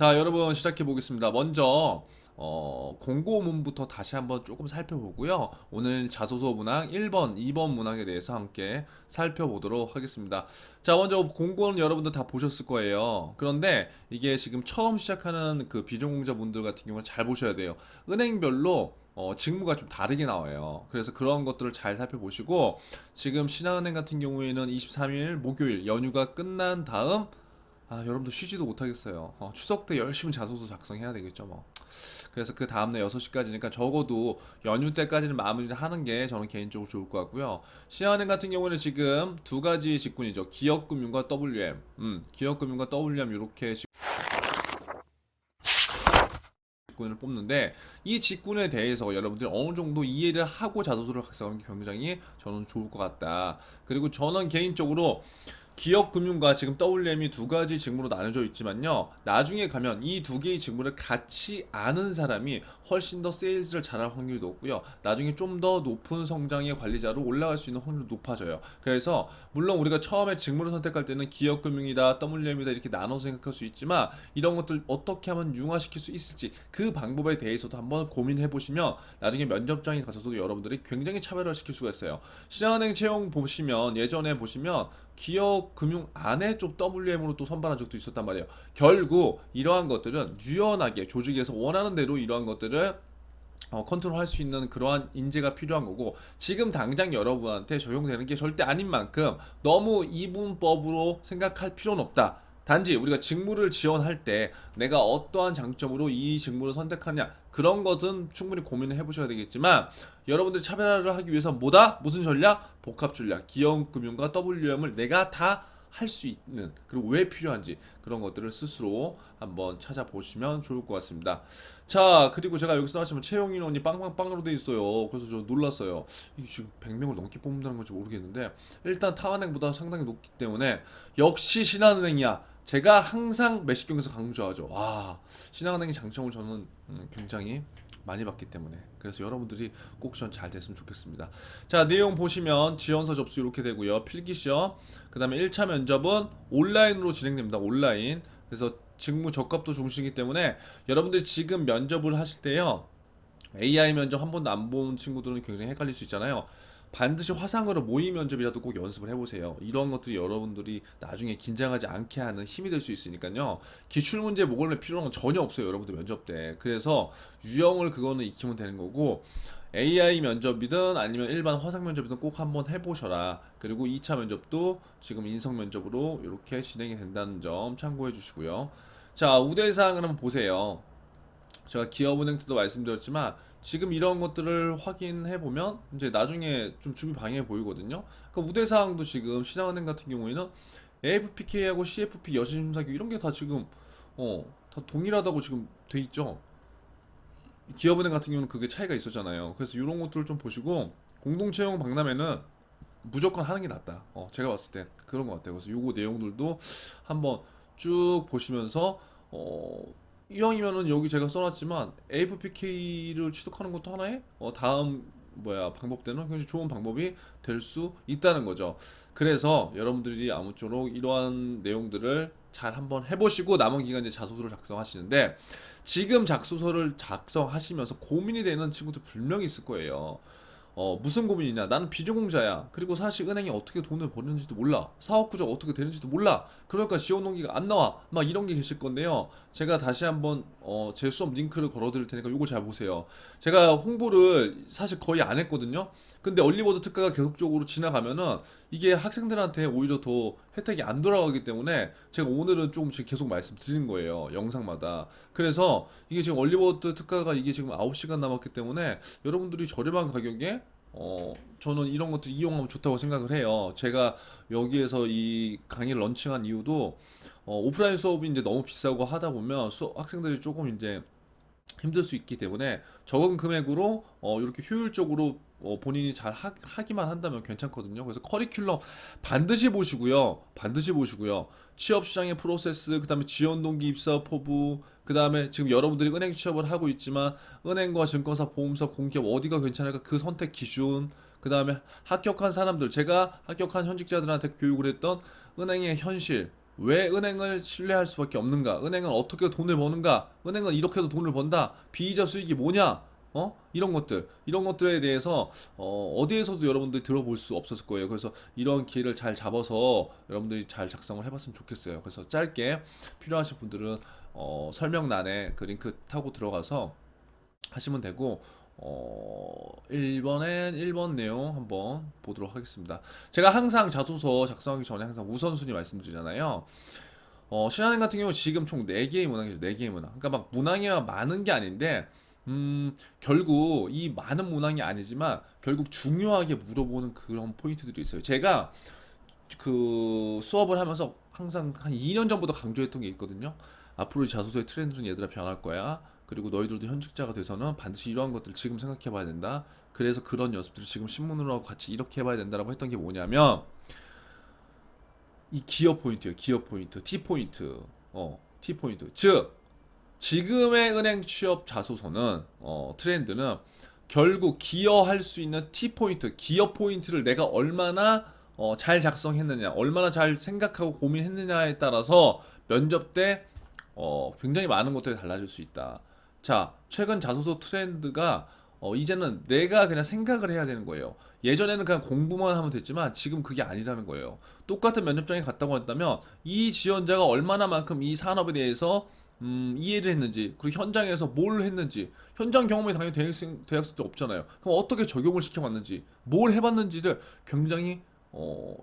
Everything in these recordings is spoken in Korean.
자, 여러분 시작해 보겠습니다. 먼저 공고문부터 다시 한번 조금 살펴보고요. 오늘 자소서 문항 1번, 2번 문항에 대해서 함께 살펴보도록 하겠습니다. 자, 먼저 공고는 여러분들 다 보셨을 거예요. 그런데 이게 지금 처음 시작하는 그 비전공자분들 같은 경우는 잘 보셔야 돼요. 은행별로 직무가 좀 다르게 나와요. 그래서 그런 것들을 잘 살펴보시고 지금 신한은행 같은 경우에는 23일 목요일 연휴가 끝난 다음 여러분들 쉬지도 못하겠어요. 추석 때 열심히 자소서 작성해야 되겠죠, 뭐. 그래서 그 다음날 6시까지니까 적어도 연휴 때까지는 마무리를 하는 게 저는 개인적으로 좋을 것 같고요. 신한은행 같은 경우는 지금 두 가지 직군이죠. 기업금융과 WM. 기업금융과 WM 이렇게 직군을 뽑는데 이 직군에 대해서 여러분들이 어느 정도 이해를 하고 자소서를 작성하는 게 굉장히 저는 좋을 것 같다. 그리고 저는 개인적으로 기업금융과 지금 WM이 두 가지 직무로 나눠져 있지만요. 나중에 가면 이 두 개의 직무를 같이 아는 사람이 훨씬 더 세일즈를 잘할 확률이 높고요. 나중에 좀 더 높은 성장의 관리자로 올라갈 수 있는 확률이 높아져요. 그래서 물론 우리가 처음에 직무를 선택할 때는 기업금융이다, WM이다 이렇게 나눠서 생각할 수 있지만 이런 것들 어떻게 하면 융화시킬 수 있을지 그 방법에 대해서도 한번 고민해 보시면 나중에 면접장에 가서도 여러분들이 굉장히 차별화를 시킬 수가 있어요. 신한은행 채용 보시면 예전에 보시면 기업 금융 안에 좀 WM으로 또 선발한 적도 있었단 말이에요. 결국 이러한 것들은 유연하게 조직에서 원하는 대로 이러한 것들을 컨트롤할 수 있는 그러한 인재가 필요한 거고 지금 당장 여러분한테 적용되는 게 절대 아닌 만큼 너무 이분법으로 생각할 필요는 없다. 단지 우리가 직무를 지원할 때 내가 어떠한 장점으로 이 직무를 선택하냐 그런 것은 충분히 고민을 해보셔야 되겠지만 여러분들 차별화를 하기 위해서 뭐다? 무슨 전략? 복합 전략 기업금융과 WM을 내가 다 할 수 있는 그리고 왜 필요한지 그런 것들을 스스로 한번 찾아보시면 좋을 것 같습니다. 자, 그리고 제가 여기서 나왔지만 채용 인원이 빵빵빵으로 돼 있어요. 그래서 저 놀랐어요. 이게 지금 100명을 넘게 뽑는다는 건지 모르겠는데 일단 타은행보다 상당히 높기 때문에 역시 신한은행이야. 제가 항상 매식경에서 강조하죠. 신한은행의 장점을 저는 굉장히 많이 봤기 때문에 그래서 여러분들이 꼭 전 잘 됐으면 좋겠습니다. 자, 내용 보시면 지원서 접수 이렇게 되고요. 필기시험 그 다음에 1차 면접은 온라인으로 진행됩니다. 온라인. 그래서 직무 적합도 중시이기 때문에 여러분들이 지금 면접을 하실 때요. AI 면접 한 번도 안 본 친구들은 굉장히 헷갈릴 수 있잖아요. 반드시 화상으로 모의 면접이라도 꼭 연습을 해보세요. 이런 것들이 여러분들이 나중에 긴장하지 않게 하는 힘이 될 수 있으니까요. 기출문제 모의고사 필요한 건 전혀 없어요. 여러분들 면접 때. 그래서 유형을 그거는 익히면 되는 거고 AI 면접이든 아니면 일반 화상 면접이든 꼭 한번 해보셔라. 그리고 2차 면접도 지금 인성 면접으로 이렇게 진행이 된다는 점 참고해 주시고요. 자, 우대사항을 한번 보세요. 제가 기업은행 때도 말씀드렸지만 지금 이런 것들을 확인해 보면 이제 나중에 좀 준비 방해 보이거든요. 그러니까 우대 사항도 지금 신한은행 같은 경우에는 AFPK하고 CFP 여신심사규 이런 게 다 지금 다 동일하다고 지금 돼 있죠. 기업은행 같은 경우는 그게 차이가 있었잖아요. 그래서 이런 것들을 좀 보시고 공동채용 박람회는 무조건 하는 게 낫다. 제가 봤을 때 그런 것 같아요. 그래서 요거 내용들도 한번 쭉 보시면서 이왕이면은 여기 제가 써놨지만 AFPK를 취득하는 것도 하나의 다음 방법되는 굉장히 좋은 방법이 될 수 있다는 거죠. 그래서 여러분들이 아무쪼록 이러한 내용들을 잘 한번 해보시고 남은 기간 이제 자소서를 작성하시는데 지금 자소서를 작성하시면서 고민이 되는 친구들 분명히 있을 거예요. 무슨 고민이냐? 나는 비전공자야. 그리고 사실 은행이 어떻게 돈을 버는지도 몰라. 사업 구조가 어떻게 되는지도 몰라. 그러니까 지원 동기가 안 나와. 막 이런 게 계실 건데요. 제가 다시 한번 제 수업 링크를 걸어드릴 테니까 요거 잘 보세요. 제가 홍보를 사실 거의 안 했거든요. 근데 얼리버드 특가가 계속적으로 지나가면은 이게 학생들한테 오히려 더 혜택이 안 돌아가기 때문에 제가 오늘은 조금씩 계속 말씀드린 거예요. 영상마다. 그래서 이게 지금 얼리버드 특가가 이게 지금 9시간 남았기 때문에 여러분들이 저렴한 가격에 저는 이런 것들 이용하면 좋다고 생각을 해요. 제가 여기에서 이 강의를 런칭한 이유도 오프라인 수업이 이제 너무 비싸고 하다 보면 학생들이 조금 이제 힘들 수 있기 때문에 적은 금액으로 이렇게 효율적으로 본인이 잘 하기만 한다면 괜찮거든요. 그래서 커리큘럼 반드시 보시고요. 반드시 보시고요. 취업 시장의 프로세스, 그다음에 지원 동기 입사 포부, 그다음에 지금 여러분들이 은행 취업을 하고 있지만 은행과 증권사, 보험사, 공기업 어디가 괜찮을까 그 선택 기준, 그다음에 합격한 사람들, 제가 합격한 현직자들한테 교육을 했던 은행의 현실 왜 은행을 신뢰할 수밖에 없는가? 은행은 어떻게 돈을 버는가? 은행은 이렇게도 돈을 번다. 비이자 수익이 뭐냐? 이런 것들에 대해서 어디에서도 여러분들이 들어볼 수 없었을 거예요. 그래서 이런 기회를 잘 잡아서 여러분들이 잘 작성을 해봤으면 좋겠어요. 그래서 짧게 필요하신 분들은 설명란에 그 링크 타고 들어가서 하시면 되고 1번 내용 한번 보도록 하겠습니다. 제가 항상 자소서 작성하기 전에 항상 우선순위 말씀드리잖아요. 신한은행 같은 경우 지금 총 4개의 문항이죠. 4개의 문항. 그러니까 막 문항이 많은 게 아닌데 결국 이 많은 문항이 아니지만 결국 중요하게 물어보는 그런 포인트들이 있어요. 제가 그 수업을 하면서 항상 한 2년 전부터 강조했던 게 있거든요. 앞으로 자소서의 트렌드는 얘들아 변할 거야. 그리고 너희들도 현직자가 돼서는 반드시 이러한 것들을 지금 생각해 봐야 된다. 그래서 그런 연습들을 지금 신문으로 같이 이렇게 해봐야 된다라고 했던 게 뭐냐면 이 기어 포인트예요. 기어 포인트, T 포인트, T 포인트. 즉 지금의 은행 취업 자소서는 트렌드는 결국 기여할 수 있는 T 포인트, 기여 포인트를 내가 얼마나 잘 작성했느냐, 얼마나 잘 생각하고 고민했느냐에 따라서 면접 때 굉장히 많은 것들이 달라질 수 있다. 자, 최근 자소서 트렌드가 이제는 내가 그냥 생각을 해야 되는 거예요. 예전에는 그냥 공부만 하면 됐지만 지금 그게 아니라는 거예요. 똑같은 면접장에 갔다고 한다면 이 지원자가 얼마나만큼 이 산업에 대해서 이해를 했는지, 그리고 현장에서 뭘 했는지, 현장 경험이 당연히 대학생도 없잖아요. 그럼 어떻게 적용을 시켜봤는지, 뭘 해봤는지를 굉장히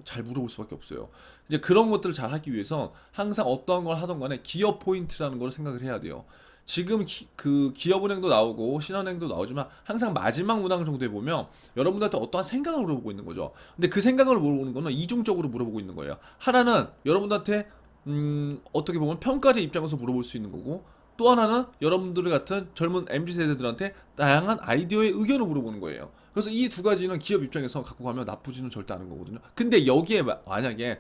잘 물어볼 수밖에 없어요. 이제 그런 것들을 잘 하기 위해서 항상 어떠한 걸 하던 간에 기업 포인트라는 걸 생각을 해야 돼요. 지금 그 기업은행도 나오고 신한은행도 나오지만 항상 마지막 문항 정도에 보면 여러분들한테 어떠한 생각을 물어보고 있는 거죠. 근데 그 생각을 물어보는 거는 이중적으로 물어보고 있는 거예요. 하나는 여러분들한테 어떻게 보면 평가자 입장에서 물어볼 수 있는 거고, 또 하나는 여러분들 같은 젊은 MZ 세대들한테 다양한 아이디어의 의견을 물어보는 거예요. 그래서 이 두 가지는 기업 입장에서 갖고 가면 나쁘지는 절대 않은 거거든요. 근데 여기에 만약에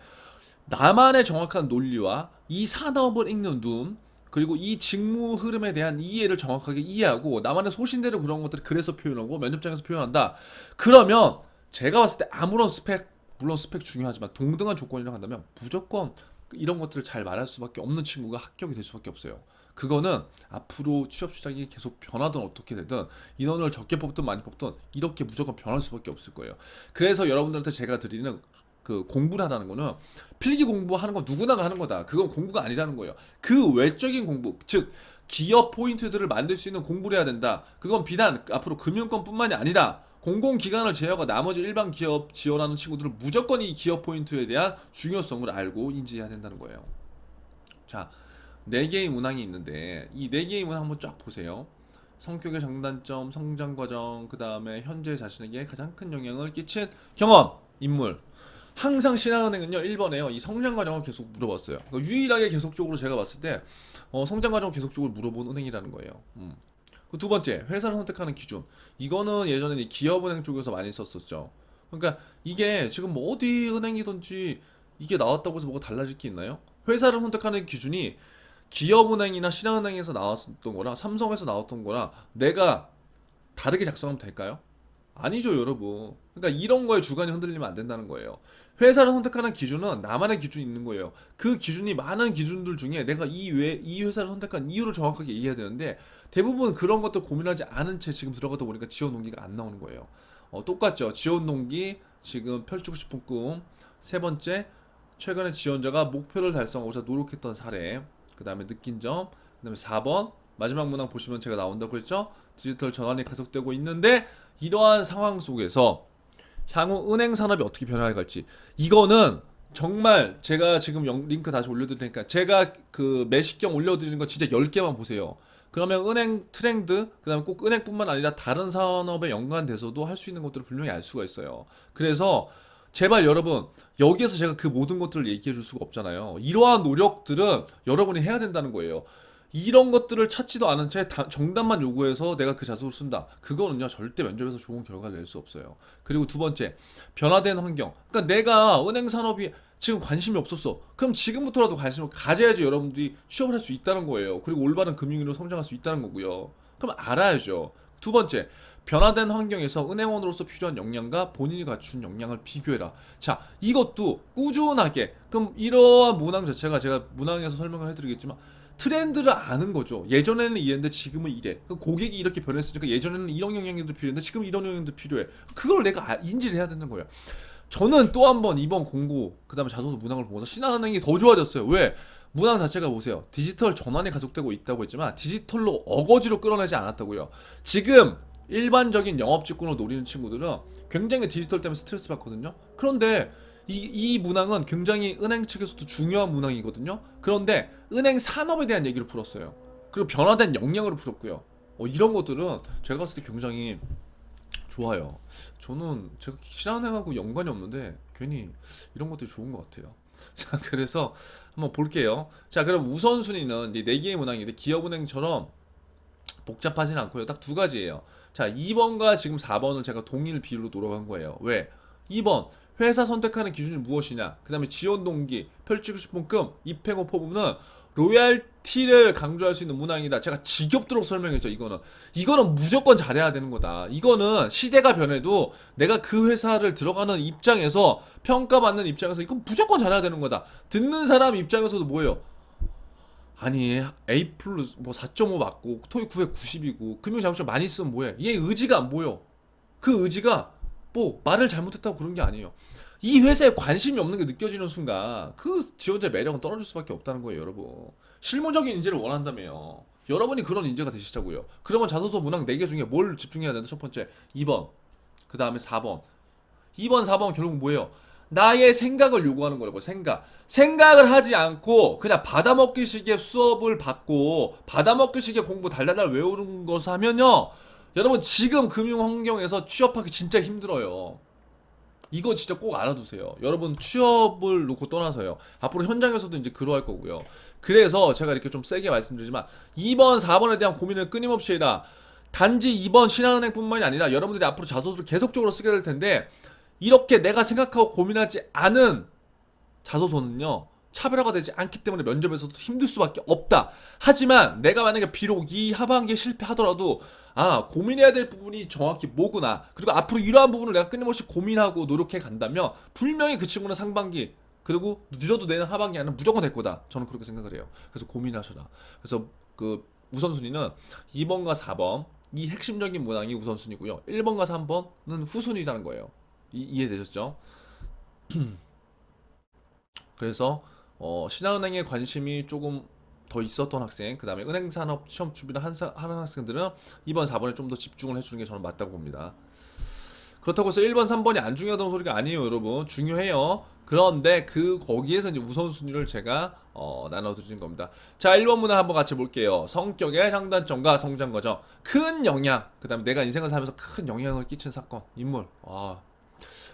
나만의 정확한 논리와 이 산업을 읽는 눈, 그리고 이 직무 흐름에 대한 이해를 정확하게 이해하고 나만의 소신대로 그런 것들을 글에서 표현하고 면접장에서 표현한다. 그러면 제가 봤을 때 아무런 스펙, 물론 스펙 중요하지만 동등한 조건이라고 한다면 무조건 이런 것들을 잘 말할 수밖에 없는 친구가 합격이 될 수밖에 없어요. 그거는 앞으로 취업 시장이 계속 변하든 어떻게 되든 인원을 적게 뽑든 많이 뽑든 이렇게 무조건 변할 수밖에 없을 거예요. 그래서 여러분들한테 제가 드리는 그 공부를 하라는 거는 필기 공부하는 건 누구나가 하는 거다. 그건 공부가 아니라는 거예요. 그 외적인 공부, 즉 기업 포인트들을 만들 수 있는 공부를 해야 된다. 그건 비단 앞으로 금융권뿐만이 아니다. 공공기관을 제외하고 나머지 일반 기업 지원하는 친구들은 무조건 이 기업 포인트에 대한 중요성을 알고 인지해야 된다는 거예요. 자, 4개의 문항이 있는데 이 4개의 문항 한번 쫙 보세요. 성격의 장단점, 성장 과정, 그 다음에 현재 자신에게 가장 큰 영향을 끼친 경험, 인물. 항상 신한은행은요 1번에요 이 성장 과정을 계속 물어봤어요. 그러니까 유일하게 계속적으로 제가 봤을 때 성장 과정을 계속적으로 물어본 은행이라는 거예요. 그 두 번째, 회사를 선택하는 기준. 이거는 예전에 이 기업은행 쪽에서 많이 썼었죠. 그러니까 이게 지금 뭐 어디 은행이든지 이게 나왔다고 해서 뭐가 달라질 게 있나요? 회사를 선택하는 기준이 기업은행이나 신한은행에서 나왔던 거랑 삼성에서 나왔던 거랑 내가 다르게 작성하면 될까요? 아니죠, 여러분. 그러니까 이런 거에 주관이 흔들리면 안 된다는 거예요. 회사를 선택하는 기준은 나만의 기준이 있는 거예요. 그 기준이 많은 기준들 중에 내가 이 회사를 선택한 이유를 정확하게 이해해야 되는데 대부분 그런 것도 고민하지 않은 채 지금 들어가다 보니까 지원 동기가 안 나오는 거예요. 똑같죠. 지원 동기, 지금 펼치고 싶은 꿈. 세 번째, 최근에 지원자가 목표를 달성하고자 노력했던 사례. 그 다음에 느낀 점. 그 다음에 4번, 마지막 문항 보시면 제가 나온다고 했죠. 디지털 전환이 가속되고 있는데 이러한 상황 속에서 향후 은행 산업이 어떻게 변화할지 이거는 정말 제가 지금 링크 다시 올려드릴 테니까 제가 그 매식경 올려드리는 거 진짜 10개만 보세요. 그러면 은행 트렌드, 그 다음에 꼭 은행뿐만 아니라 다른 산업에 연관돼서도 할 수 있는 것들을 분명히 알 수가 있어요. 그래서 제발 여러분, 여기에서 제가 그 모든 것들을 얘기해 줄 수가 없잖아요. 이러한 노력들은 여러분이 해야 된다는 거예요. 이런 것들을 찾지도 않은 채 정답만 요구해서 내가 그 자소를 쓴다. 그거는요 절대 면접에서 좋은 결과를 낼 수 없어요. 그리고 두 번째, 변화된 환경. 그러니까 내가 은행 산업이 지금 관심이 없었어. 그럼 지금부터라도 관심을 가져야지 여러분들이 취업을 할 수 있다는 거예요. 그리고 올바른 금융으로 성장할 수 있다는 거고요. 그럼 알아야죠. 두 번째, 변화된 환경에서 은행원으로서 필요한 역량과 본인이 갖춘 역량을 비교해라. 자, 이것도 꾸준하게, 그럼 이러한 문항 자체가 제가 문항에서 설명을 해드리겠지만 트렌드를 아는 거죠. 예전에는 이랬는데 지금은 이래. 그 고객이 이렇게 변했으니까 예전에는 이런 영향도 필요했는데 지금 이런 영향도 필요해. 그걸 내가 인지를 해야 되는 거예요. 저는 또 한 번 이번 공고 그다음에 자소서 문항을 보면서 신한은행이 더 좋아졌어요. 왜? 문항 자체가 보세요. 디지털 전환이 가속되고 있다고 했지만 디지털로 어거지로 끌어내지 않았다고요. 지금 일반적인 영업 직군을 노리는 친구들은 굉장히 디지털 때문에 스트레스 받거든요. 그런데 이 문항은 굉장히 은행 측에서도 중요한 문항이거든요. 그런데 은행 산업에 대한 얘기를 풀었어요. 그리고 변화된 역량으로 풀었고요. 이런 것들은 제가 봤을 때 굉장히 좋아요. 저는 제가 신한은행하고 연관이 없는데 괜히 이런 것들이 좋은 것 같아요. 자, 그래서 한번 볼게요. 자, 그럼 우선순위는 이제 4개의 문항인데 기업은행처럼 복잡하진 않고요. 딱 두 가지예요. 자, 2번과 지금 4번을 제가 동일 비율로 노력한 거예요. 왜? 2번 회사 선택하는 기준이 무엇이냐, 그 다음에 지원 동기, 펼치고 싶은 꿈, 입행호 포부는 로얄티를 강조할 수 있는 문항이다. 제가 지겹도록 설명했죠. 이거는 무조건 잘해야 되는 거다. 이거는 시대가 변해도 내가 그 회사를 들어가는 입장에서, 평가받는 입장에서 이건 무조건 잘해야 되는 거다. 듣는 사람 입장에서도 뭐예요? 아니, A 플러스 뭐 4.5 맞고 토익 990이고 금융자격증 많이 쓰면 뭐해? 얘 의지가 안 보여. 그 의지가 뭐 말을 잘못했다고 그런 게 아니에요. 이 회사에 관심이 없는 게 느껴지는 순간 그 지원자의 매력은 떨어질 수밖에 없다는 거예요, 여러분. 실무적인 인재를 원한다며요. 여러분이 그런 인재가 되시자고요. 그러면 자소서 문항 4개 중에 뭘 집중해야 되는데, 첫 번째 2번, 그 다음에 4번. 2번, 4번 결국 뭐예요? 나의 생각을 요구하는 거라고. 생각을 하지 않고 그냥 받아먹기식의 수업을 받고 받아먹기식의 공부 달달달 외우는 것을 하면요, 여러분 지금 금융 환경에서 취업하기 진짜 힘들어요. 이거 진짜 꼭 알아두세요. 여러분 취업을 놓고 떠나서요, 앞으로 현장에서도 이제 그러할 거고요. 그래서 제가 이렇게 좀 세게 말씀드리지만 2번, 4번에 대한 고민을 끊임없이 해라. 단지 2번 신한은행뿐만이 아니라 여러분들이 앞으로 자소서를 계속적으로 쓰게 될 텐데, 이렇게 내가 생각하고 고민하지 않은 자소서는요, 차별화가 되지 않기 때문에 면접에서도 힘들 수밖에 없다. 하지만 내가 만약에 비록 이 하반기에 실패하더라도 고민해야 될 부분이 정확히 뭐구나, 그리고 앞으로 이러한 부분을 내가 끊임없이 고민하고 노력해 간다면 분명히 그 친구는 상반기, 그리고 늦어도 내년 하반기 안에 무조건 될 거다. 저는 그렇게 생각을 해요. 그래서 고민하셔라. 그래서 그 우선순위는 2번과 4번, 이 핵심적인 문항이 우선순위고요. 1번과 3번은 후순위라는 거예요. 이해되셨죠? 그래서 신한은행에 관심이 조금 더 있었던 학생, 그 다음에 은행산업 시험 준비를 하는 학생들은 2번, 4번에 좀 더 집중을 해주는 게 저는 맞다고 봅니다. 그렇다고 해서 1번, 3번이 안 중요하다는 소리가 아니에요, 여러분. 중요해요. 그런데 거기에서 이제 우선순위를 제가 나눠드리는 겁니다. 자, 1번 문항 한번 같이 볼게요. 성격의 장단점과 성장 과정, 큰 영향, 그 다음에 내가 인생을 살면서 큰 영향을 끼친 사건, 인물.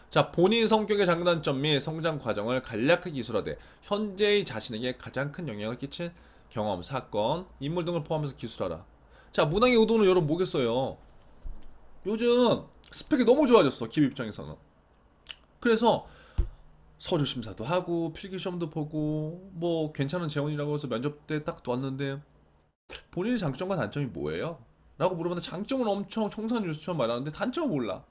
자, 본인 성격의 장단점 및 성장 과정을 간략하게 기술하되 현재의 자신에게 가장 큰 영향을 끼친 경험, 사건, 인물 등을 포함해서 기술하라. 자, 문항의 의도는 여러분 뭐겠어요? 요즘 스펙이 너무 좋아졌어, 기업 입장에서는. 그래서 서류 심사도 하고 필기 시험도 보고 뭐 괜찮은 재원이라고 해서 면접 때 딱 왔는데 본인의 장점과 단점이 뭐예요? 라고 물어봤는데 장점은 엄청 청산유수처럼 말하는데 단점은 몰라.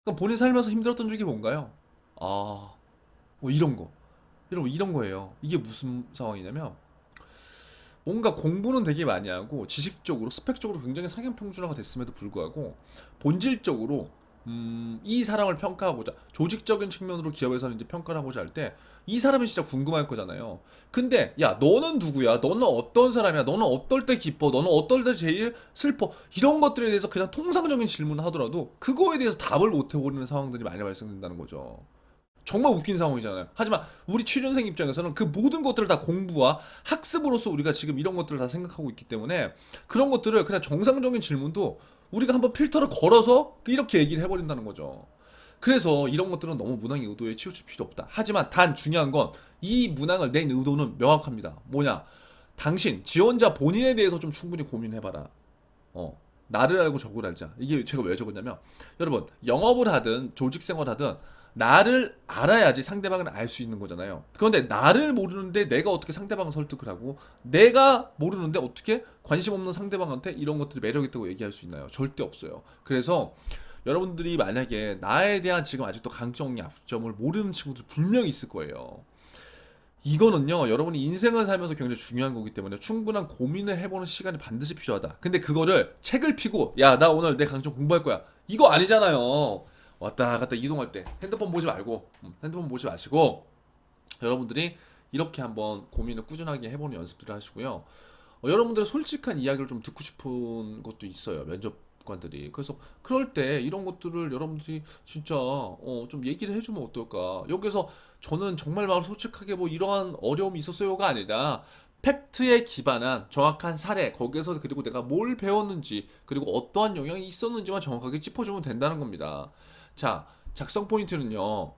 그럼 본인 살면서 힘들었던 적이 뭔가요? 뭐 이런 거. 여러분, 이런 거예요. 이게 무슨 상황이냐면, 뭔가 공부는 되게 많이 하고 지식적으로 스펙적으로 굉장히 상향평준화가 됐음에도 불구하고 본질적으로 이 사람을 평가하고자, 조직적인 측면으로 기업에서는 이제 평가를 하고자 할 때 이 사람이 진짜 궁금할 거잖아요. 근데 야, 너는 누구야? 너는 어떤 사람이야? 너는 어떨 때 기뻐? 너는 어떨 때 제일 슬퍼? 이런 것들에 대해서 그냥 통상적인 질문을 하더라도 그거에 대해서 답을 못 해버리는 상황들이 많이 발생된다는 거죠. 정말 웃긴 상황이잖아요. 하지만 우리 취준생 입장에서는 그 모든 것들을 다 공부와 학습으로서 우리가 지금 이런 것들을 다 생각하고 있기 때문에 그런 것들을 그냥 정상적인 질문도 우리가 한번 필터를 걸어서 이렇게 얘기를 해버린다는 거죠. 그래서 이런 것들은 너무 문항의 의도에 치우칠 필요 없다. 하지만 단 중요한 건 이 문항을 낸 의도는 명확합니다. 뭐냐? 당신 지원자 본인에 대해서 좀 충분히 고민해봐라. 나를 알고 적을 알자. 이게 제가 왜 적었냐면, 여러분 영업을 하든 조직 생활 하든 나를 알아야지 상대방을 알 수 있는 거잖아요. 그런데 나를 모르는데 내가 어떻게 상대방을 설득을 하고, 내가 모르는데 어떻게 관심 없는 상대방한테 이런 것들이 매력 있다고 얘기할 수 있나요? 절대 없어요. 그래서 여러분들이 만약에 나에 대한 지금 아직도 강점이 약점을 모르는 친구들 분명히 있을 거예요. 이거는요, 여러분이 인생을 살면서 굉장히 중요한 거기 때문에 충분한 고민을 해보는 시간이 반드시 필요하다. 근데 그거를 책을 피고, 야, 나 오늘 내 강점 공부할 거야, 이거 아니잖아요. 왔다 갔다 이동할 때 핸드폰 보지 말고, 핸드폰 보지 마시고, 여러분들이 이렇게 한번 고민을 꾸준하게 해보는 연습들을 하시고요. 여러분들의 솔직한 이야기를 좀 듣고 싶은 것도 있어요, 면접관들이. 그래서 그럴 때 이런 것들을 여러분들이 진짜 좀 얘기를 해주면 어떨까. 여기서 저는 정말 말 솔직하게 뭐 이러한 어려움이 있었어요가 아니라 팩트에 기반한 정확한 사례, 거기에서 그리고 내가 뭘 배웠는지, 그리고 어떠한 영향이 있었는지만 정확하게 짚어주면 된다는 겁니다. 자, 작성 포인트는요,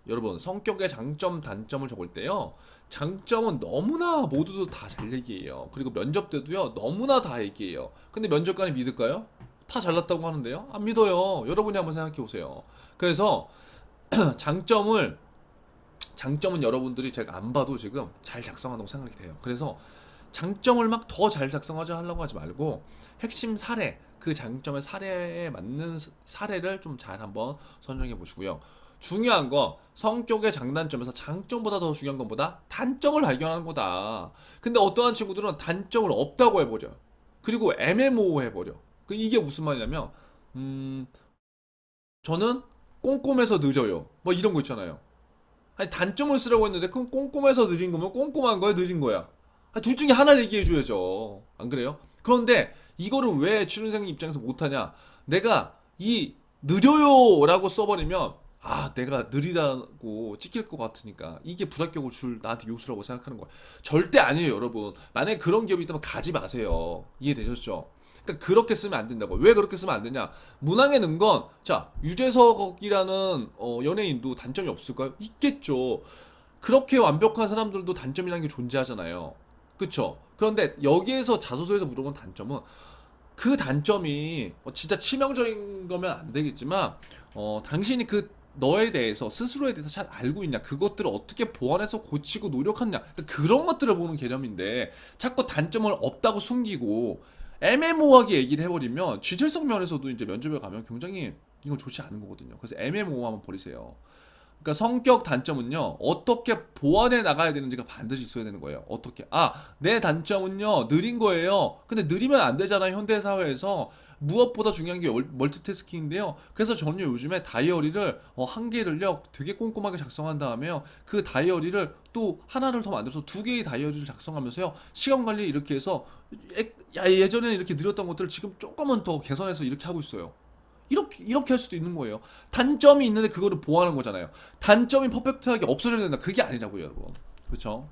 여러분 성격의 장점 단점을 적을 때요, 장점은 너무나 모두도 다 잘 얘기해요. 그리고 면접 때도요 너무나 다 얘기해요. 근데 면접관이 믿을까요? 다 잘났다고 하는데요, 안 믿어요. 여러분이 한번 생각해 보세요. 그래서 장점을 장점은 여러분들이 제가 안 봐도 지금 잘 작성한다고 생각이 돼요. 그래서 장점을 막 더 잘 작성하자 하려고 하지 말고, 핵심 사례, 그 장점의 사례에 맞는 사례를 좀 잘 한번 선정해 보시고요. 중요한 건 성격의 장단점에서 장점보다 더 중요한 것보다 단점을 발견하는 거다. 근데 어떠한 친구들은 단점을 없다고 해버려. 그리고 애매모호해버려. 이게 무슨 말이냐면, 저는 꼼꼼해서 느려요, 뭐 이런 거 있잖아요. 아니, 단점을 쓰라고 했는데 그럼 꼼꼼해서 느린 거면 꼼꼼한 거야, 느린 거야? 아니, 둘 중에 하나를 얘기해줘야죠. 안 그래요? 그런데 이거를 왜 취준생 입장에서 못하냐? 내가 이 느려요라고 써버리면, 아, 내가 느리다고 찍힐 것 같으니까 이게 불합격을 줄 나한테 요소라고 생각하는 거야. 절대 아니에요, 여러분. 만약에 그런 기업이 있다면 가지 마세요. 이해되셨죠? 그러니까 그렇게 쓰면 안 된다고. 왜 그렇게 쓰면 안 되냐? 문항에 넣은 건, 자, 유재석이라는 연예인도 단점이 없을까요? 있겠죠. 그렇게 완벽한 사람들도 단점이라는 게 존재하잖아요. 그쵸? 그런데 여기에서 자소서에서 물어본 단점은, 그 단점이 진짜 치명적인 거면 안 되겠지만, 당신이 그 너에 대해서, 스스로에 대해서 잘 알고 있냐, 그것들을 어떻게 보완해서 고치고 노력하냐, 그러니까 그런 것들을 보는 개념인데, 자꾸 단점을 없다고 숨기고 애매모호하게 얘기를 해버리면 진실성 면에서도 이제 면접에 가면 굉장히 이건 좋지 않은 거거든요. 그래서 애매모호함을 버리세요. 그러니까 성격 단점은요, 어떻게 보완해 나가야 되는지가 반드시 있어야 되는 거예요. 어떻게, 아, 내 단점은요 느린 거예요. 근데 느리면 안 되잖아요, 현대 사회에서. 무엇보다 중요한 게 멀티태스킹인데요. 그래서 저는 요즘에 다이어리를 한 개를요 되게 꼼꼼하게 작성한 다음에요, 그 다이어리를 또 하나를 더 만들어서 두 개의 다이어리를 작성하면서요, 시간 관리 이렇게 해서, 예전에는 이렇게 느렸던 것들을 지금 조금은 더 개선해서 이렇게 하고 있어요. 이렇게 할 수도 있는 거예요. 단점이 있는데 그거를 보완하는 거잖아요. 단점이 퍼펙트하게 없어져야 된다, 그게 아니라고요, 여러분. 그렇죠?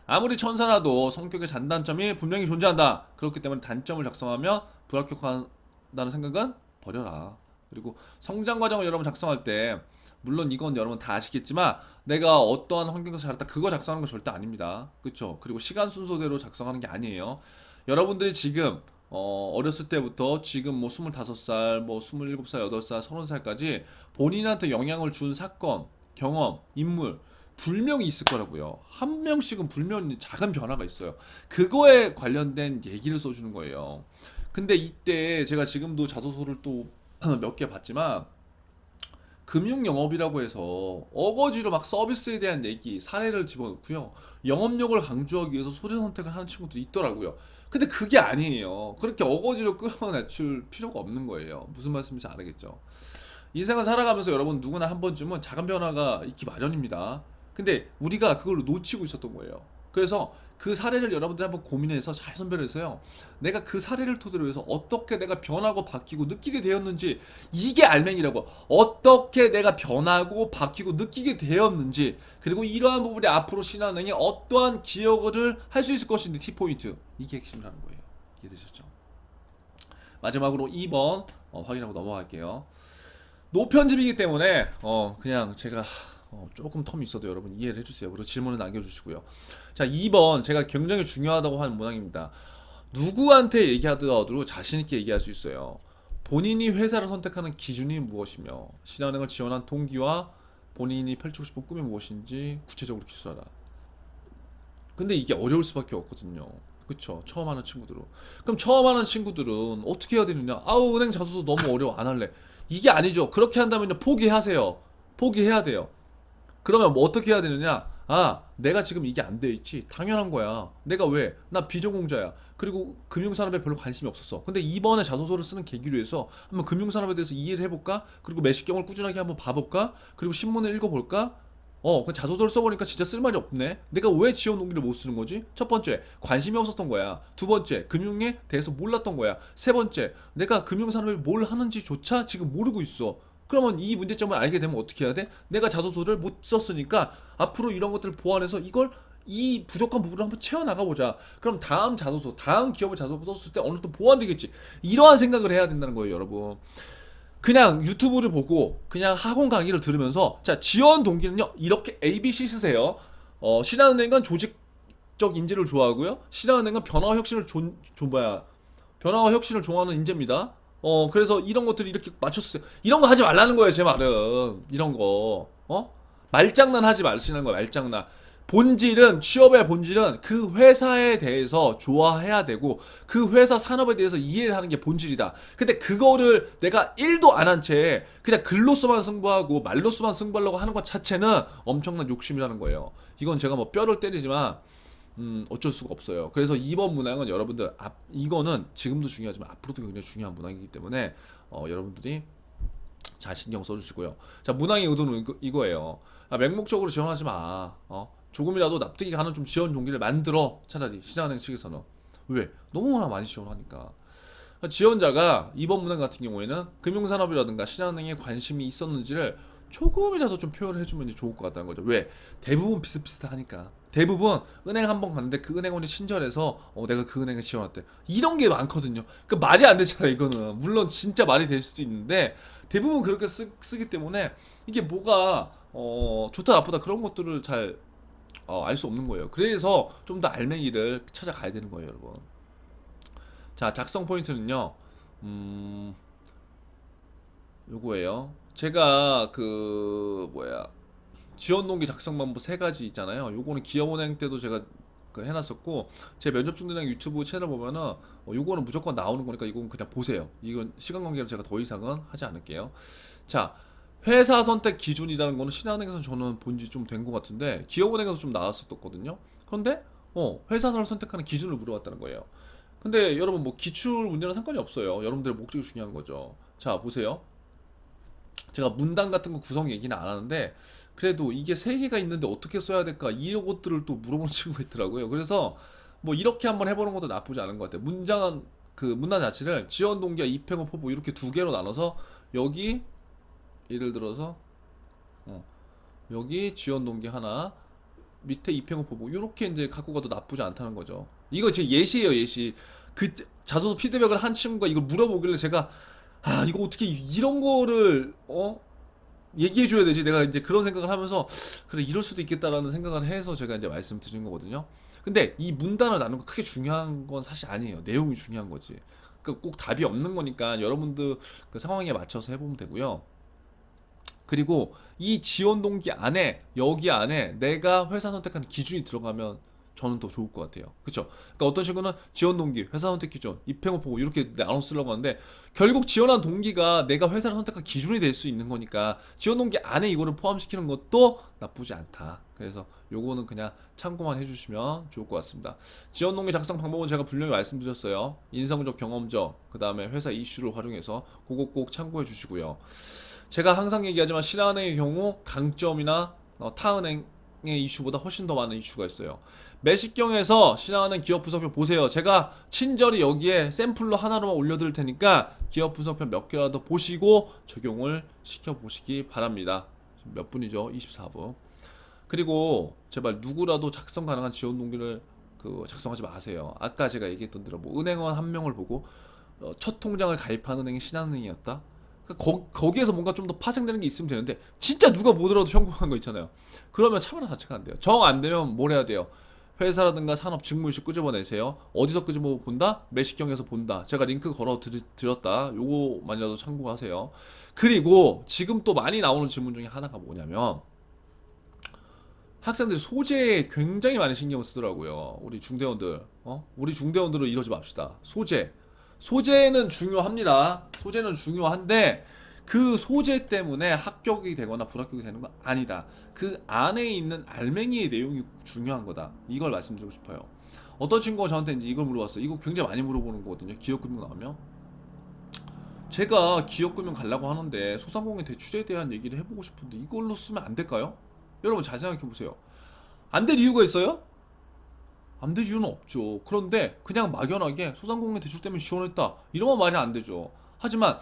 아무리 천사라도 성격의 장단점이 분명히 존재한다. 그렇기 때문에 단점을 작성하면 불합격한다는 생각은 버려라. 그리고 성장 과정을 여러분 작성할 때, 물론 이건 여러분 다 아시겠지만, 내가 어떠한 환경에서 자랐다 그거 작성하는 건 절대 아닙니다. 그렇죠? 그리고 시간 순서대로 작성하는 게 아니에요. 여러분들이 지금 어렸을 때부터 지금 뭐 25살, 뭐 27살, 8살, 30살까지 본인한테 영향을 준 사건, 경험, 인물 분명히 있을 거라고요. 한 명씩은 분명히 작은 변화가 있어요. 그거에 관련된 얘기를 써주는 거예요. 근데 이때 제가 지금도 자소서를 또 몇 개 봤지만, 금융영업이라고 해서 어거지로 막 서비스에 대한 얘기, 사례를 집어넣고요, 영업력을 강조하기 위해서 소재 선택을 하는 친구들이 있더라고요. 근데 그게 아니에요. 그렇게 어거지로 끌어내줄 필요가 없는 거예요. 무슨 말씀인지 알겠죠? 인생을 살아가면서 여러분 누구나 한 번쯤은 작은 변화가 있기 마련입니다. 근데 우리가 그걸 놓치고 있었던 거예요. 그래서 그 사례를 여러분들이 한번 고민해서 잘 선별해서요, 내가 그 사례를 토대로 해서 어떻게 내가 변하고 바뀌고 느끼게 되었는지, 이게 알맹이라고. 어떻게 내가 변하고 바뀌고 느끼게 되었는지, 그리고 이러한 부분이 앞으로 신한은행에 어떠한 기여를 할 수 있을 것인지, T포인트, 이게 핵심이라는 거예요. 이해되셨죠? 마지막으로 2번 확인하고 넘어갈게요. 노편집이기 때문에 그냥 제가 조금 텀이 있어도 여러분 이해를 해주세요. 그리고 질문을 남겨주시고요. 자, 2번 제가 굉장히 중요하다고 하는 문항입니다. 누구한테 얘기하더라도 자신있게 얘기할 수 있어요. 본인이 회사를 선택하는 기준이 무엇이며 신한은행을 지원한 동기와 본인이 펼치고 싶은 꿈이 무엇인지 구체적으로 기술하라. 근데 이게 어려울 수밖에 없거든요. 그쵸? 처음 하는 친구들은. 그럼 처음 하는 친구들은 어떻게 해야 되느냐? 아우, 은행 자소서 너무 어려워. 안 할래. 이게 아니죠. 그렇게 한다면요. 포기하세요. 포기해야 돼요. 그러면 뭐 어떻게 해야 되느냐? 아, 내가 지금 이게 안 돼 있지. 당연한 거야. 내가 왜? 나 비전공자야. 그리고 금융산업에 별로 관심이 없었어. 근데 이번에 자소서를 쓰는 계기로 해서 한번 금융산업에 대해서 이해를 해볼까? 그리고 매식경을 꾸준하게 한번 봐볼까? 그리고 신문을 읽어볼까? 그 자소서를 써보니까 진짜 쓸 말이 없네. 내가 왜 지원 동기를 못 쓰는 거지? 첫 번째, 관심이 없었던 거야. 두 번째, 금융에 대해서 몰랐던 거야. 세 번째, 내가 금융산업에 뭘 하는지조차 지금 모르고 있어. 그러면 이 문제점을 알게 되면 어떻게 해야 돼? 내가 자소서를 못 썼으니까 앞으로 이런 것들을 보완해서 이걸 이 부족한 부분을 한번 채워나가 보자. 그럼 다음 자소서, 다음 기업의 자소서 썼을 때 어느 정도 보완되겠지. 이러한 생각을 해야 된다는 거예요, 여러분. 그냥 유튜브를 보고 그냥 학원 강의를 들으면서 자, 지원 동기는요 이렇게 ABC 쓰세요. 신한은행은 조직적 인재를 좋아하고요, 신한은행은 변화와 혁신을 뭐야, 변화와 혁신을 좋아하는 인재입니다. 그래서 이런 것들을 이렇게 맞췄어요. 이런 거 하지 말라는 거예요, 제 말은. 이런 거 말장난 하지 마시는 거예요, 말장난. 본질은, 취업의 본질은 그 회사에 대해서 좋아해야 되고 그 회사 산업에 대해서 이해를 하는 게 본질이다. 근데 그거를 내가 1도 안 한 채 그냥 글로서만 승부하고 말로서만 승부하려고 하는 것 자체는 엄청난 욕심이라는 거예요. 이건 제가 뭐 뼈를 때리지만 어쩔 수가 없어요. 그래서 이번 문항은 여러분들 이거는 지금도 중요하지만 앞으로도 굉장히 중요한 문항이기 때문에 여러분들이 잘 신경 써주시고요. 자, 문항의 의도는 이거예요. 맹목적으로 지원하지 마. 조금이라도 납득이 가는 좀 지원 종기를 만들어. 차라리 신한은행 측에서는. 왜? 너무나 많이 지원하니까. 지원자가 이번 문항 같은 경우에는 금융산업이라든가 신한은행에 관심이 있었는지를 조금이라도 좀 표현을 해주면 좋을 것 같다는 거죠. 왜? 대부분 비슷비슷하니까. 대부분 은행 한 번 갔는데 그 은행원이 친절해서 내가 그 은행에 지원했대. 이런 게 많거든요. 그 말이 안 되잖아, 이거는. 물론 진짜 말이 될 수도 있는데 대부분 그렇게 쓰기 때문에 이게 뭐가 좋다 나쁘다 그런 것들을 잘 알 수 없는 거예요. 그래서 좀 더 알맹이를 찾아가야 되는 거예요, 여러분. 자, 작성 포인트는요. 요거예요. 제가 그 뭐야, 지원 동기 작성 방법 세 가지 있잖아요. 요거는 기업은행 때도 제가 해놨었고, 제 면접 중대장 유튜브 채널 보면은 요거는 무조건 나오는 거니까 이건 그냥 보세요. 이건 시간 관계로 제가 더 이상은 하지 않을게요. 자, 회사 선택 기준이라는 거는 신한은행에서 저는 본지 좀 된 것 같은데 기업은행에서 좀 나왔었거든요. 그런데 회사를 선택하는 기준을 물어봤다는 거예요. 근데 여러분 뭐 기출 문제는 상관이 없어요. 여러분들의 목적이 중요한 거죠. 자, 보세요. 제가 문단 같은 거 구성 얘기는 안 하는데 그래도 이게 세 개가 있는데 어떻게 써야 될까 이런 것들을 또 물어보는 친구가 있더라고요. 그래서 뭐 이렇게 한번 해보는 것도 나쁘지 않은 것 같아요. 문장은 그 문단 자체를 지원 동기와 입행업 후보 이렇게 두 개로 나눠서 여기 예를 들어서 여기 지원 동기 하나, 밑에 입행업 후보 이렇게 이제 갖고 가도 나쁘지 않다는 거죠. 이거 지금 예시예요, 예시. 그 자소서 피드백을 한 친구가 이걸 물어보길래 제가 이거 어떻게 이런 거를 얘기해 줘야 되지? 내가 이제 그런 생각을 하면서 그래 이럴 수도 있겠다라는 생각을 해서 제가 이제 말씀드린 거거든요. 근데 이 문단을 나누는 거 크게 중요한 건 사실 아니에요. 내용이 중요한 거지. 꼭 답이 없는 거니까 여러분들 그 상황에 맞춰서 해보면 되고요. 그리고 이 지원 동기 안에 여기 안에 내가 회사 선택하는 기준이 들어가면 저는 더 좋을 것 같아요. 그렇죠? 그러니까 어떤 친구는 지원 동기, 회사 선택 기준, 입행업 보고 이렇게 나눠 쓰려고 하는데 결국 지원한 동기가 내가 회사를 선택한 기준이 될 수 있는 거니까 지원 동기 안에 이거를 포함시키는 것도 나쁘지 않다. 그래서 요거는 그냥 참고만 해주시면 좋을 것 같습니다. 지원 동기 작성 방법은 제가 분명히 말씀드렸어요. 인성적, 경험적, 그 다음에 회사 이슈를 활용해서 그거 꼭 참고해 주시고요. 제가 항상 얘기하지만 신한은행의 경우 강점이나 타은행의 이슈보다 훨씬 더 많은 이슈가 있어요. 매식경에서 신한은행 기업 분석표 보세요. 제가 친절히 여기에 샘플로 하나로만 올려드릴 테니까 기업 분석표 몇 개라도 보시고 적용을 시켜보시기 바랍니다. 몇 분이죠? 24분. 그리고 제발 누구라도 작성 가능한 지원 동기를 작성하지 마세요. 아까 제가 얘기했던 대로 뭐 은행원 한 명을 보고 첫 통장을 가입한 은행이 신한은행이었다. 거기에서 뭔가 좀 더 파생되는 게 있으면 되는데 진짜 누가 보더라도 평범한 거 있잖아요. 그러면 참여라 자체가 안 돼요. 정 안 되면 뭘 해야 돼요? 회사라든가 산업 직무유시 끄집어내세요. 어디서 끄집어 본다? 매식경에서 본다. 제가 링크 걸어 드렸다. 요거만이라도 참고하세요. 그리고 지금 또 많이 나오는 질문 중에 하나가 뭐냐면 학생들이 소재에 굉장히 많이 신경을 쓰더라고요. 우리 중대원들, 우리 중대원들은 이러지 맙시다. 소재는 중요합니다. 소재는 중요한데 그 소재 때문에 합격이 되거나 불합격이 되는 건 아니다. 그 안에 있는 알맹이의 내용이 중요한 거다. 이걸 말씀드리고 싶어요. 어떤 친구가 저한테 이제 이걸 물어봤어요. 이거 굉장히 많이 물어보는 거거든요. 기업금융 나오면. 제가 기업금융 가려고 하는데 소상공인 대출에 대한 얘기를 해보고 싶은데 이걸로 쓰면 안 될까요? 여러분 잘 생각해 보세요. 안 될 이유가 있어요? 안 될 이유는 없죠. 그런데 그냥 막연하게 소상공인 대출 때문에 지원했다 이러면 말이 안 되죠. 하지만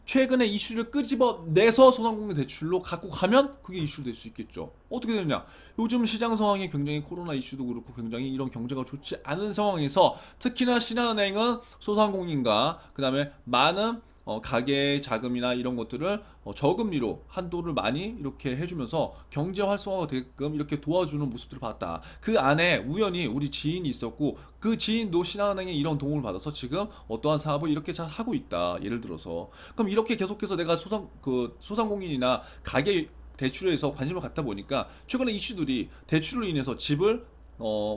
최근에 이슈를 끄집어내서 소상공인 대출로 갖고 가면 그게 이슈 될 수 있겠죠. 어떻게 되느냐? 요즘 시장 상황이 굉장히 코로나 이슈도 그렇고 굉장히 이런 경제가 좋지 않은 상황에서 특히나 신한은행은 소상공인과 그 다음에 많은 가계 자금이나 이런 것들을 저금리로 한도를 많이 이렇게 해주면서 경제 활성화가 되게끔 이렇게 도와주는 모습들을 봤다. 그 안에 우연히 우리 지인이 있었고 그 지인도 신한은행의 이런 도움을 받아서 지금 어떠한 사업을 이렇게 잘 하고 있다. 예를 들어서 그럼 이렇게 계속해서 내가 소상공인이나 가계 대출에서 관심을 갖다 보니까 최근에 이슈들이 대출로 인해서 집을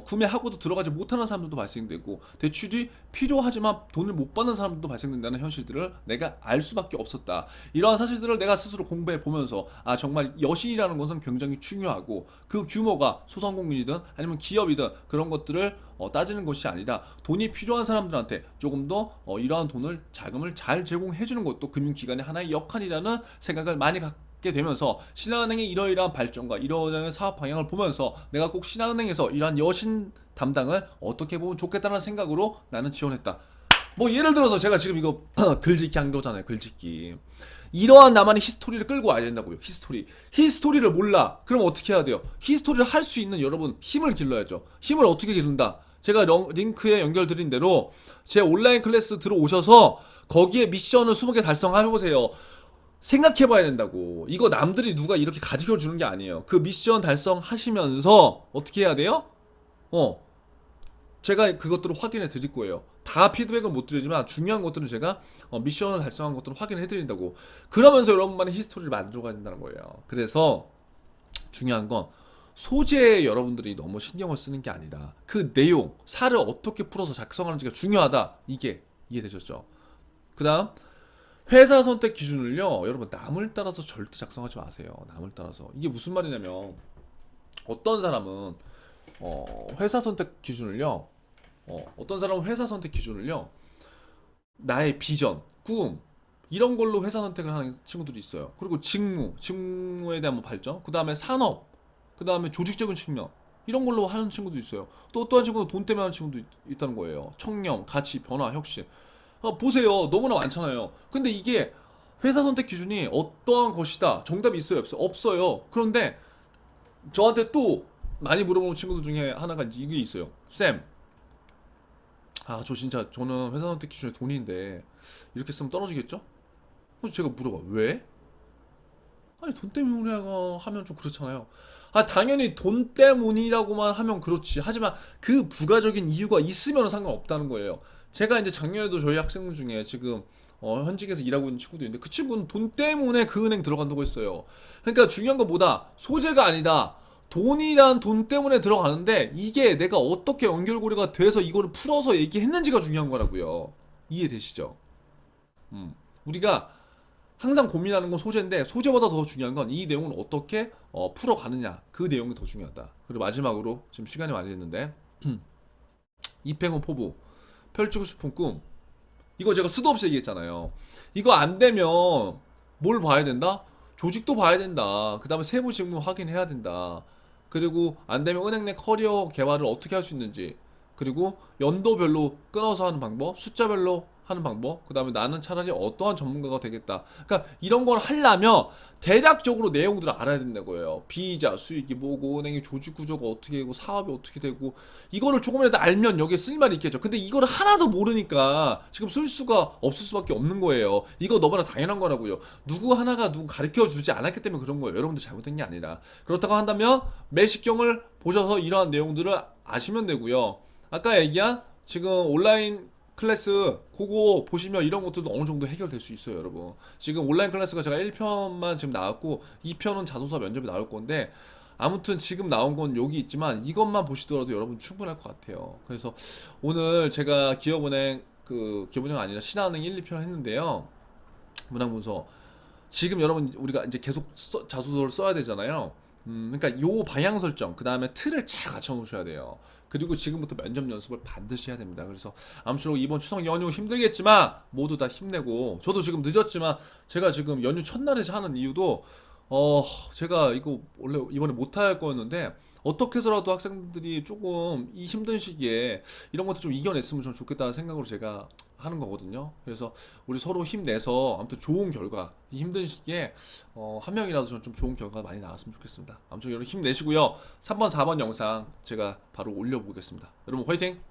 구매하고도 들어가지 못하는 사람들도 발생되고 대출이 필요하지만 돈을 못 받는 사람들도 발생된다는 현실들을 내가 알 수밖에 없었다. 이러한 사실들을 내가 스스로 공부해 보면서 아 정말 여신이라는 것은 굉장히 중요하고 그 규모가 소상공인이든 아니면 기업이든 그런 것들을 따지는 것이 아니라 돈이 필요한 사람들한테 조금 더 이러한 돈을 자금을 잘 제공해 주는 것도 금융기관의 하나의 역할이라는 생각을 많이 갖게 되면서 신한은행의 이러이러한 발전과 이러이러한 사업 방향을 보면서 내가 꼭 신한은행에서 이러한 여신 담당을 어떻게 보면 좋겠다는 생각으로 나는 지원했다. 뭐 예를 들어서 제가 지금 이거 글짓기 한 거잖아요. 글짓기. 이러한 나만의 히스토리를 끌고 와야 된다고요. 히스토리를 몰라. 그럼 어떻게 해야 돼요? 히스토리를 할 수 있는 여러분 힘을 길러야죠. 힘을 어떻게 기른다? 제가 링크에 연결드린 대로 제 온라인 클래스 들어오셔서 거기에 미션을 20개 달성해보세요. 생각해봐야 된다고. 이거 남들이 누가 이렇게 가르쳐 주는 게 아니에요. 그 미션 달성하시면서 어떻게 해야 돼요? 제가 그것들을 확인해 드릴 거예요. 다 피드백은 못 드리지만 중요한 것들은 제가 미션을 달성한 것들을 확인해 드린다고. 그러면서 여러분만의 히스토리를 만들어가야 된다는 거예요. 그래서 중요한 건 소재에 여러분들이 너무 신경을 쓰는 게 아니라 그 내용, 살을 어떻게 풀어서 작성하는지가 중요하다. 이게 이해되셨죠? 그 다음 회사 선택 기준을요 여러분 남을 따라서 절대 작성하지 마세요. 남을 따라서. 이게 무슨 말이냐면 어떤 사람은 회사 선택 기준을요 어떤 사람은 회사 선택 기준을요 나의 비전, 꿈 이런 걸로 회사 선택을 하는 친구들이 있어요. 그리고 직무에 대한 뭐 발전, 그 다음에 산업, 그 다음에 조직적인 측면 이런 걸로 하는 친구도 있어요. 또 어떠한 친구는 돈 때문에 하는 친구도 있다는 거예요. 청렴, 가치, 변화, 혁신. 보세요. 너무나 많잖아요. 근데 이게 회사 선택 기준이 어떠한 것이다. 정답이 있어요? 없어요? 없어요. 그런데 저한테 또 많이 물어보는 친구들 중에 하나가 이게 있어요. 쌤, 저 진짜 저는 회사 선택 기준이 돈인데 이렇게 쓰면 떨어지겠죠? 그래서 제가 물어봐. 왜? 아니 돈 때문에 하면 좀 그렇잖아요. 당연히 돈 때문이라고만 하면 그렇지. 하지만 그 부가적인 이유가 있으면 상관없다는 거예요. 제가 이제 작년에도 저희 학생 중에 지금 현직에서 일하고 있는 친구도 있는데 그 친구는 돈 때문에 그 은행 들어간다고 했어요. 그러니까 중요한 건 뭐다? 소재가 아니다. 돈이란 돈 때문에 들어가는데 이게 내가 어떻게 연결고리가 돼서 이거를 풀어서 얘기했는지가 중요한 거라고요. 이해되시죠? 우리가 항상 고민하는 건 소재인데 소재보다 더 중요한 건 이 내용을 어떻게 풀어가느냐 그 내용이 더 중요하다. 그리고 마지막으로 지금 시간이 많이 됐는데 이팽호 포부 펼치고 싶은 꿈 이거 제가 수도 없이 얘기했잖아요. 이거 안 되면 뭘 봐야 된다? 조직도 봐야 된다. 그 다음에 세부 직무 확인해야 된다. 그리고 안 되면 은행 내 커리어 개발을 어떻게 할 수 있는지 그리고 연도별로 끊어서 하는 방법 숫자별로 하는 방법, 그 다음에 나는 차라리 어떠한 전문가가 되겠다. 그러니까 이런 걸 하려면 대략적으로 내용들을 알아야 된다는 거예요. 비자, 수익이 뭐고, 은행의 조직 구조가 어떻게 되고, 사업이 어떻게 되고, 이거를 조금이라도 알면 여기에 쓸 말이 있겠죠. 근데 이거를 하나도 모르니까 지금 쓸 수가 없을 수밖에 없는 거예요. 이거 너무나 당연한 거라고요. 누구 하나가 누구 가르쳐 주지 않았기 때문에 그런 거예요. 여러분들 잘못된 게 아니라. 그렇다고 한다면 매식경을 보셔서 이러한 내용들을 아시면 되고요. 아까 얘기한 지금 온라인 클래스 그거 보시면 이런 것들도 어느 정도 해결될 수 있어요, 여러분. 지금 온라인 클래스가 제가 1편만 지금 나왔고 2편은 자소서 면접이 나올 건데 아무튼 지금 나온 건 여기 있지만 이것만 보시더라도 여러분 충분할 것 같아요. 그래서 오늘 제가 기업은행 아니라 신한은행 1, 2편 했는데요. 문항문서 지금 여러분 우리가 이제 계속 자소서를 써야 되잖아요. 그러니까 요 방향 설정, 그 다음에 틀을 잘 갖춰 놓으셔야 돼요. 그리고 지금부터 면접 연습을 반드시 해야 됩니다. 그래서 아무쪼록 이번 추석 연휴 힘들겠지만 모두 다 힘내고, 저도 지금 늦었지만 제가 지금 연휴 첫날에 하는 이유도 어 제가 이거 원래 이번에 못할 거였는데 어떻게 해서라도 학생들이 조금 이 힘든 시기에 이런 것도 좀 이겨냈으면 좀 좋겠다는 생각으로 제가 하는 거거든요. 그래서 우리 서로 힘내서 아무튼 좋은 결과, 이 힘든 시기에 한 명이라도 좀 좋은 결과가 많이 나왔으면 좋겠습니다. 아무튼 여러분 힘내시고요. 3번, 4번 영상 제가 바로 올려보겠습니다. 여러분 화이팅!